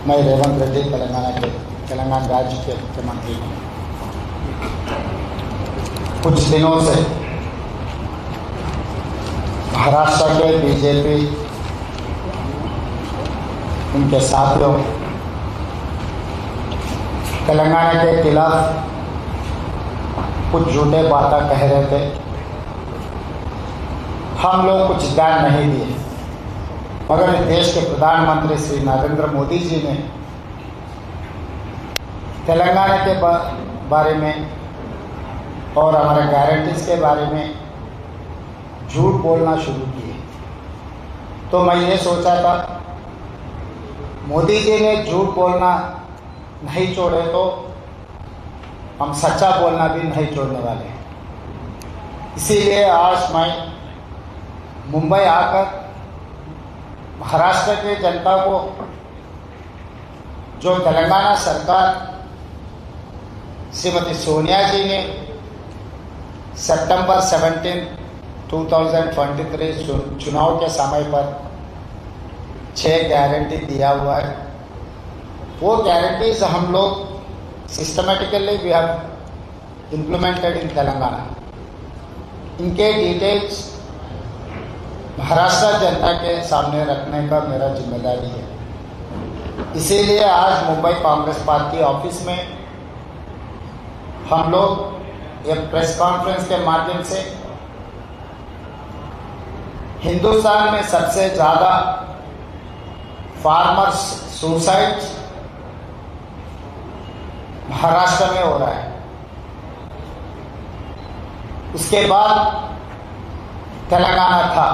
मैं रेवंत रेड्डी तेलंगाना राज्य के मुख्यमंत्री हूँ। कुछ दिनों से महाराष्ट्र के बीजेपी उनके साथियों तेलंगाना के खिलाफ कुछ झूठे बातें कह रहे थे। हम लोग कुछ ध्यान नहीं दिए, मगर देश के प्रधानमंत्री श्री नरेंद्र मोदी जी ने तेलंगाना के बारे में और हमारे गारंटीज के बारे में झूठ बोलना शुरू किए। तो मैं ये सोचा था मोदी जी ने झूठ बोलना नहीं छोड़े तो हम सच्चा बोलना भी नहीं छोड़ने वाले। इसीलिए आज मैं मुंबई आकर महाराष्ट्र की जनता को जो तेलंगाना सरकार श्रीमती सोनिया जी ने सितंबर 17, 2023 चुनाव के समय पर 6 गारंटी दिया हुआ है। वो गारंटीज हम लोग systematically we have implemented in Telangana. इनके डिटेल्स महाराष्ट्र जनता के सामने रखने का मेरा जिम्मेदारी है। इसीलिए आज मुंबई कांग्रेस पार्टी ऑफिस में हम लोग एक प्रेस कॉन्फ्रेंस के माध्यम से हिंदुस्तान में सबसे ज़्यादा फार्मर्स सुसाइड महाराष्ट्र में हो रहा है। उसके बाद तेलंगाना था।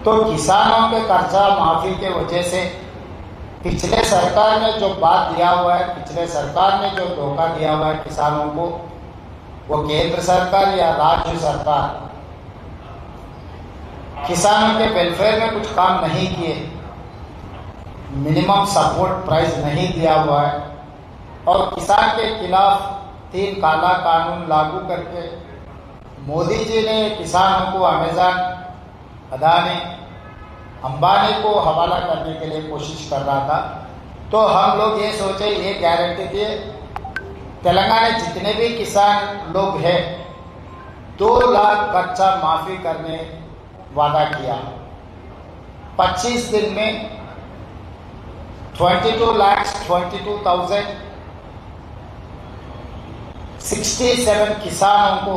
तो किसानों के कर्जा माफी के वजह से पिछले सरकार ने जो बात दिया हुआ है, पिछले सरकार ने जो धोखा दिया हुआ है किसानों को, वो केंद्र सरकार या राज्य सरकार किसानों के वेलफेयर में कुछ काम नहीं किए, मिनिमम सपोर्ट प्राइस नहीं दिया हुआ है और किसान के खिलाफ 3 काला कानून लागू करके मोदी जी ने किसानों को अमेज़न, अदानी, अंबानी को हवाला करने के लिए कोशिश कर रहा था। तो हम लोग ये सोचे, ये गारंटी दिए तेलंगाना जितने भी किसान लोग हैं 2 लाख कर्जा माफी करने वादा किया। 25 दिन में 22,22,67 किसानों को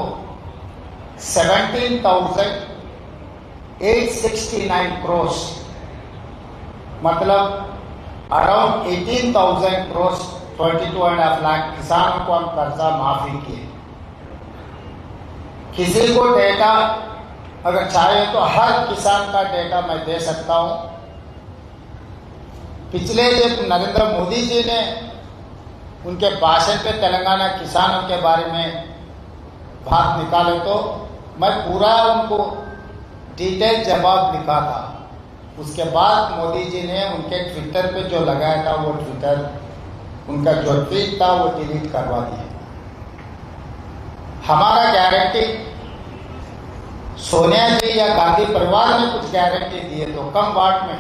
17,869 crores, मतलब अराउंड 18,000 crores, 22.5 लाख किसानों को हम कर्जा माफी किए। किसी को डेटा अगर चाहे तो हर किसान का डेटा मैं दे सकता हूं। पिछले जब नरेंद्र मोदी जी ने उनके भाषण पे तेलंगाना किसानों के बारे में बात निकाले तो मैं पूरा उनको डिटेल जवाब लिखा था। उसके बाद मोदी जी ने उनके ट्विटर पे जो लगाया था वो ट्विटर उनका जो ट्वीट था वो डिलीट करवा दिया। हमारा गारंटी सोनिया जी या गांधी परिवार ने कुछ गारंटी दिए तो कम वाट में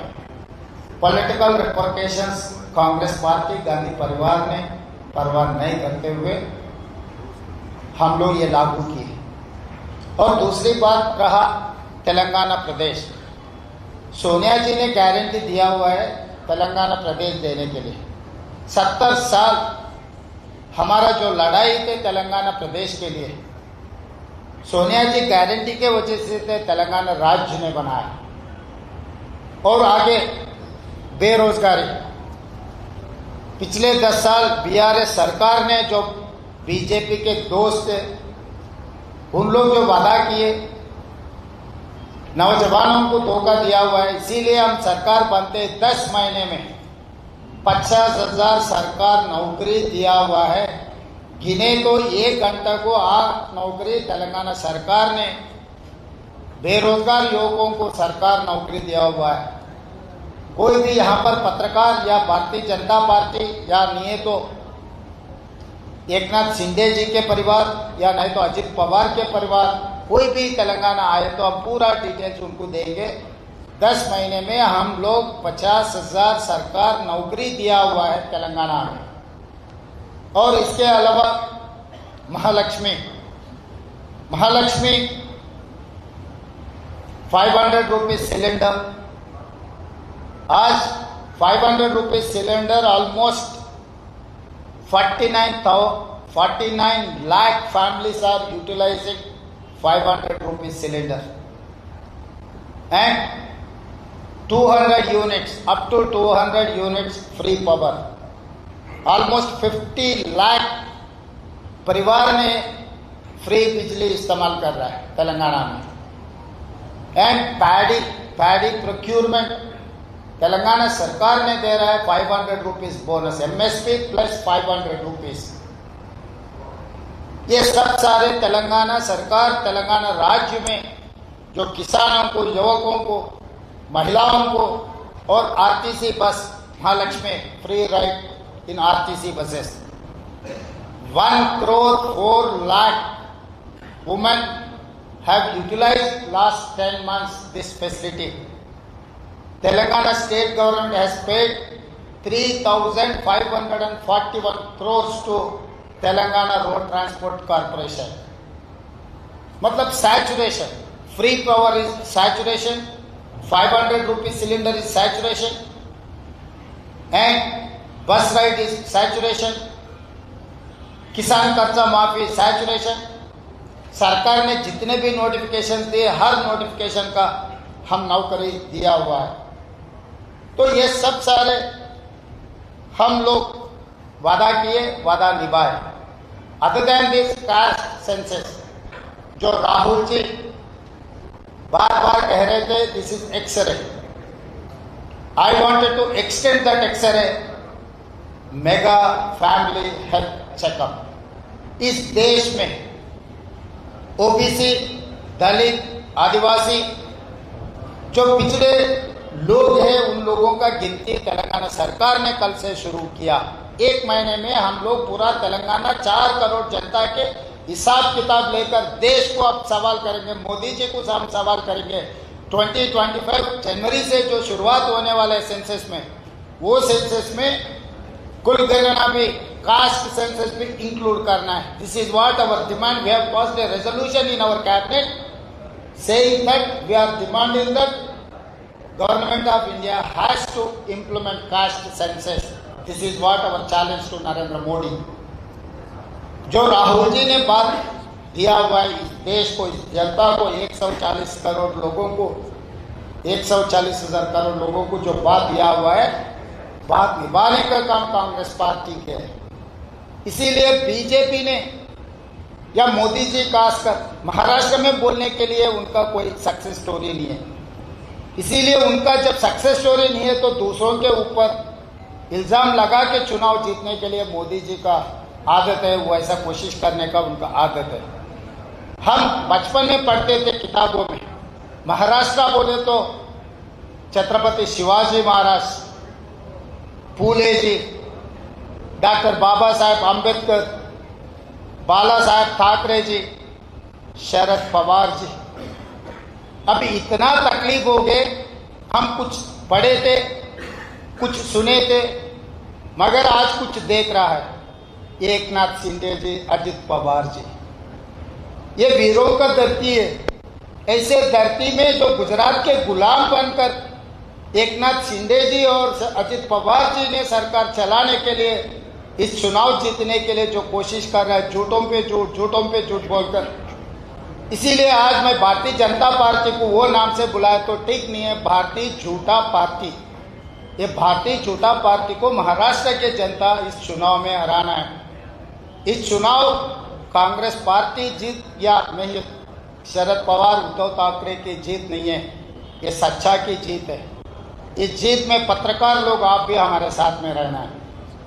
पॉलिटिकल रिपोर्टेशंस कांग्रेस पार्टी गांधी परिवार ने परवाह नहीं करते हुए हम लोग ये लागू किए। और दूसरी बात रहा तेलंगाना प्रदेश, सोनिया जी ने गारंटी दिया हुआ है तेलंगाना प्रदेश देने के लिए। 70 साल हमारा जो लड़ाई थे तेलंगाना प्रदेश के लिए, सोनिया जी गारंटी के वजह से तेलंगाना राज्य ने बनाया। और आगे बेरोजगारी, पिछले 10 साल बीआरएस सरकार ने जो बीजेपी के दोस्त उन लोग जो वादा किए, नौजवानों को धोखा दिया हुआ है। इसीलिए हम सरकार बनते 10 महीने में 50,000 सरकार नौकरी दिया हुआ है। गिने तो 1 घंटे को 8 नौकरी तेलंगाना सरकार ने बेरोजगार युवकों को सरकार नौकरी दिया हुआ है। कोई भी यहाँ पर पत्रकार या भारतीय जनता पार्टी या नहीं तो एकनाथ शिंदे जी के परिवार या नहीं तो अजित पवार के परिवार कोई भी तेलंगाना आए तो हम पूरा डिटेल्स उनको देंगे 10 महीने में हम लोग 50,000 सरकार नौकरी दिया हुआ है तेलंगाना में। और इसके अलावा महालक्ष्मी 500 रुपीज सिलेंडर, आज 500 rupees cylinder almost 49 lakh families are utilizing 500 rupees cylinder, and 200 units, up to 200 units free power, almost 50 lakh परिवार ने फ्री बिजली इस्तेमाल कर रहा है तेलंगाना में। एंड पैडी प्रोक्यूरमेंट तेलंगाना सरकार ने दे रहा है 500 rupees bonus, MSP plus 500 rupees. ये सब सारे तेलंगाना सरकार, तेलंगाना राज्य में जो किसानों को, युवकों को, महिलाओं को, और RTC bus Mahalakshmi free ride in RTC buses. 1,04,00,000 women have utilized last 10 months this facility. Telangana state government has paid 3,541 crores to Telangana Road Transport Corporation. मतलब saturation, free power is saturation, 500 rupees cylinder is saturation, and bus ride is saturation, किसान कर्जा माफी saturation. सरकार ने जितने भी notification दिए, हर notification का हम नौकरी दिया हुआ है। तो ये सब सारे हम लोग वादा किए, वादा निभाए। Other than this caste census, जो राहुल जी बार बार कह रहे थे this is x-ray, I wanted to extend that x-ray mega family health checkup. इस देश में ओबीसी, दलित, आदिवासी जो पिछड़े लोग हैं, उन लोगों का गिनती तेलंगाना सरकार ने कल से शुरू किया। 1 महीने में हम लोग पूरा तेलंगाना 4 करोड़ जनता के हिसाब किताब लेकर देश को अब सवाल करेंगे, मोदी जी को हम सवाल करेंगे। 2025 जनवरी से जो शुरुआत होने वाला है सेंसस में, वो सेंसस में कुल गणना भी कास्ट सेंसस भी इंक्लूड करना है। This is what our demand. We have passed a resolution in our cabinet saying that we are demanding that government of India has to implement caste census. This is what our challenge to Narendra Modi. जो राहुल जी ने बात दिया हुआ है इस देश को, इस जनता को, 140 करोड़ लोगों को, 140,000 करोड़ लोगों को जो बात दिया हुआ है, बात निभाने का काम कांग्रेस पार्टी के है। इसीलिए बीजेपी ने या मोदी जी खासकर महाराष्ट्र में बोलने के लिए उनका कोई सक्सेस स्टोरी नहीं है। इसीलिए उनका जब सक्सेस स्टोरी नहीं है तो दूसरों के ऊपर इल्जाम लगा के चुनाव जीतने के लिए मोदी जी का आदत है, वो ऐसा कोशिश करने का उनका आदत है। हम बचपन में पढ़ते थे किताबों में, महाराष्ट्र बोले तो छत्रपति शिवाजी महाराज, फूले जी, डॉक्टर बाबा साहेब अम्बेडकर, बाला साहेब ठाकरे जी, शरद पवार जी। अभी इतना तकलीफ हो गए, हम कुछ पढ़े थे, कुछ सुने थे, मगर आज कुछ देख रहा है। एकनाथ शिंदे जी, अजित पवार जी, ये वीरों का धरती है। ऐसे धरती में जो गुजरात के गुलाम बनकर एकनाथ शिंदे जी और अजित पवार जी ने सरकार चलाने के लिए, इस चुनाव जीतने के लिए जो कोशिश कर रहा है, झूठों पे झूठ बोलकर। इसीलिए आज मैं भारतीय जनता पार्टी को वो नाम से बुलाया तो ठीक नहीं है, भारतीय झूठा पार्टी। ये भारतीय झूठा पार्टी को महाराष्ट्र के जनता इस चुनाव में हराना है। इस चुनाव कांग्रेस पार्टी जीत या नहीं, शरद पवार, उद्धव ठाकरे की जीत नहीं है, ये सच्चा की जीत है। इस जीत में पत्रकार लोग, आप भी हमारे साथ में रहना है,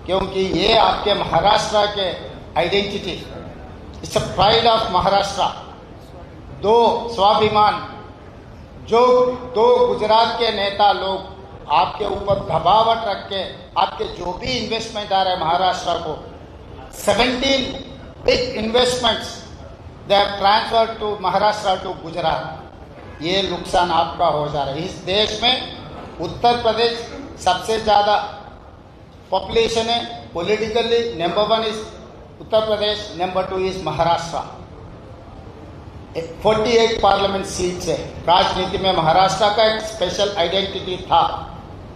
क्योंकि ये आपके महाराष्ट्र के identity, it's a pride of Maharashtra. 2 स्वाभिमान, जो 2 गुजरात के नेता लोग आपके ऊपर दबावट रख के आपके जो भी इन्वेस्टमेंट आ रहा है महाराष्ट्र को, 17 big investments they have transferred to Maharashtra to Gujarat. ये नुकसान आपका हो जा रहा है। इस देश में उत्तर प्रदेश सबसे ज़्यादा पॉपुलेशन है, politically number 1 is Uttar Pradesh, number 2 is Maharashtra. 48 parliament seats है। राजनीति में महाराष्ट्र का एक स्पेशल आइडेंटिटी था,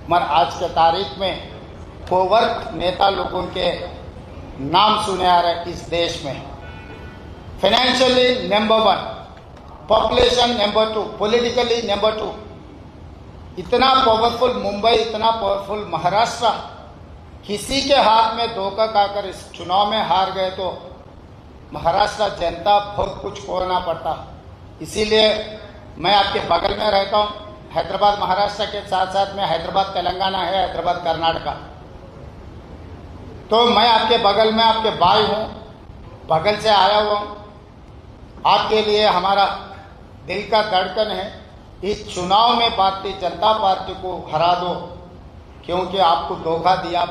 मगर आज के तारीख में कोवर्ट नेता लोगों के नाम सुने आ रहे इस देश में। Financially number 1, population number 2, politically number 2। इतना पावरफुल मुंबई, इतना पावरफुल महाराष्ट्र, किसी के हाथ में धोखा खाकर इस चुनाव में हार गए तो महाराष्ट्र जनता बहुत कुछ खोना पड़ता। इसीलिए मैं आपके बगल में रहता हूँ। हैदराबाद महाराष्ट्र के साथ साथ में हैदराबाद तेलंगाना है, हैदराबाद कर्नाटका। तो मैं आपके बगल में आपके भाई हूँ, बगल से आया हुआ हूँ। आपके लिए हमारा दिल का धड़कन है। इस चुनाव में भारतीय जनता पार्टी को हरा दो, क्योंकि आपको धोखा दिया।